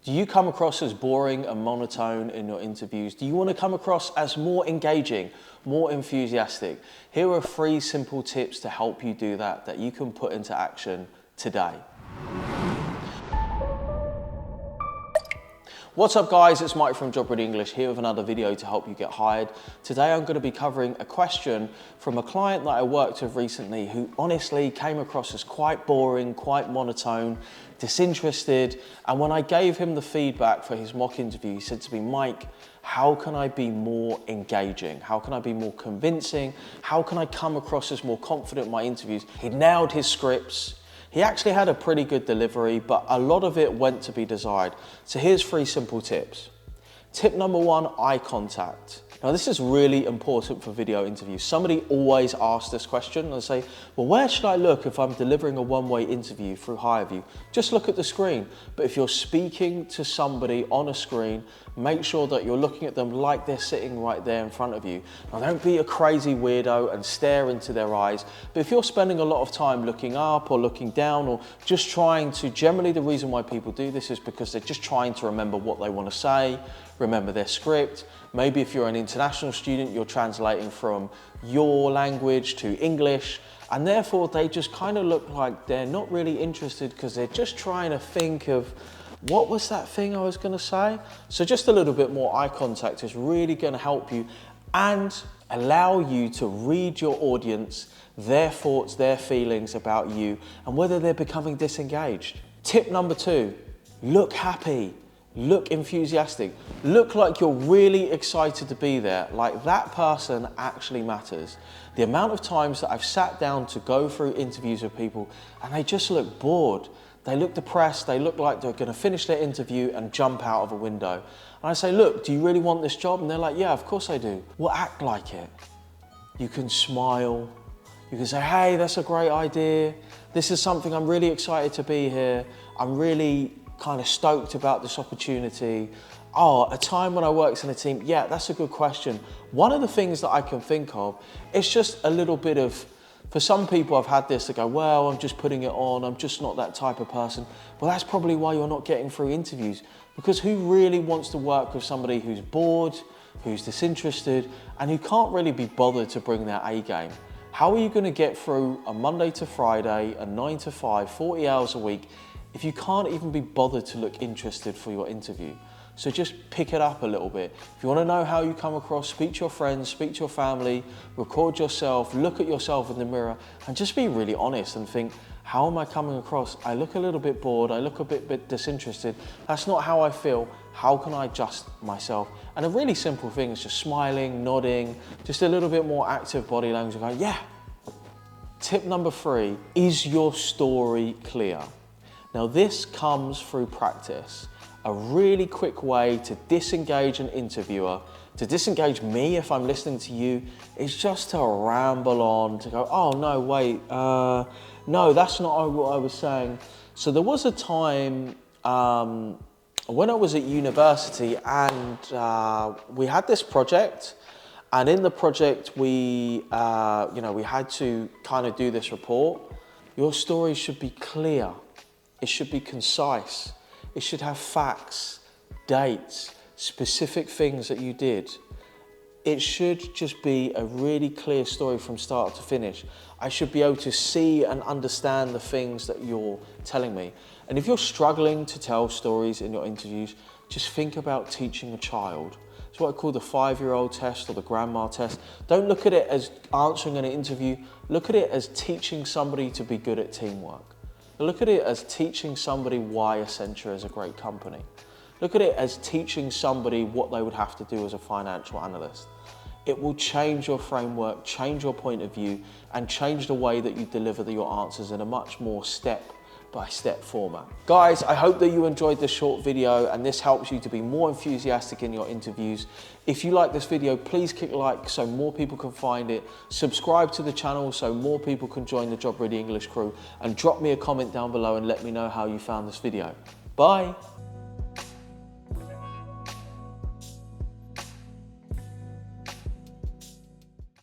Do you come across as boring and monotone in your interviews? Do you want to come across as more engaging, more enthusiastic? Here are 3 simple tips to help you do that you can put into action today. What's up guys, it's Mike from Job Ready English here with another video to help you get hired. Today I'm going to be covering a question from a client that I worked with recently who honestly came across as quite boring, quite monotone, disinterested, and when I gave him the feedback for his mock interview, he said to me, Mike, how can I be more engaging? How can I be more convincing? How can I come across as more confident in my interviews? He nailed his scripts. He actually had a pretty good delivery, but a lot of it went to be desired. So here's 3 simple tips. Tip number 1, eye contact. Now this is really important for video interviews. Somebody always asks this question and they say, well, where should I look if I'm delivering a one-way interview through HireVue? Just look at the screen. But if you're speaking to somebody on a screen, make sure that you're looking at them like they're sitting right there in front of you. Now don't be a crazy weirdo and stare into their eyes. But if you're spending a lot of time looking up or looking down or just trying to, generally the reason why people do this is because they're just trying to remember what they want to say, remember their script. Maybe if you're an international student, you're translating from your language to English, and therefore they just kind of look like they're not really interested because they're just trying to think of what was that thing I was going to say? So just a little bit more eye contact is really going to help you and allow you to read your audience, their thoughts, their feelings about you, and whether they're becoming disengaged. Tip number 2, look happy. Look enthusiastic. Look like you're really excited to be there, like that person actually matters. The amount of times that I've sat down to go through interviews with people and they just look bored. They look depressed, they look like they're gonna finish their interview and jump out of a window. And I say, look, do you really want this job? And they're like, yeah, of course I do. Well, act like it. You can smile. You can say, hey, that's a great idea. This is something I'm really excited to be here. I'm really kind of stoked about this opportunity. Oh, a time when I worked in a team, yeah, that's a good question. One of the things that I can think of, it's just a little bit of, for some people I've had this to go, well, I'm just putting it on, I'm just not that type of person. Well, that's probably why you're not getting through interviews, because who really wants to work with somebody who's bored, who's disinterested, and who can't really be bothered to bring their A game? How are you going to get through a Monday to Friday, a 9 to 5, 40 hours a week, if you can't even be bothered to look interested for your interview? So just pick it up a little bit. If you want to know how you come across, speak to your friends, speak to your family, record yourself, look at yourself in the mirror, and just be really honest and think, how am I coming across? I look a little bit bored, I look a bit disinterested. That's not how I feel. How can I adjust myself? And a really simple thing is just smiling, nodding, just a little bit more active body language, going, yeah. Tip number 3, is your story clear? Now this comes through practice. A really quick way to disengage an interviewer, to disengage me if I'm listening to you, is just to ramble on, to go, oh no, wait, no, that's not what I was saying. So there was a time when I was at university and we had this project, and in the project we had to kind of do this report. Your story should be clear. It should be concise. It should have facts, dates, specific things that you did. It should just be a really clear story from start to finish. I should be able to see and understand the things that you're telling me. And if you're struggling to tell stories in your interviews, just think about teaching a child. It's what I call the 5-year-old test or the grandma test. Don't look at it as answering an interview. Look at it as teaching somebody to be good at teamwork. Look at it as teaching somebody why Accenture is a great company. Look at it as teaching somebody what they would have to do as a financial analyst. It will change your framework, change your point of view, and change the way that you deliver your answers in a much more step-by-step format. Guys, I hope that you enjoyed this short video and this helps you to be more enthusiastic in your interviews. If you like this video, please click like so more people can find it. Subscribe to the channel so more people can join the Job Ready English crew, and drop me a comment down below and let me know how you found this video. Bye.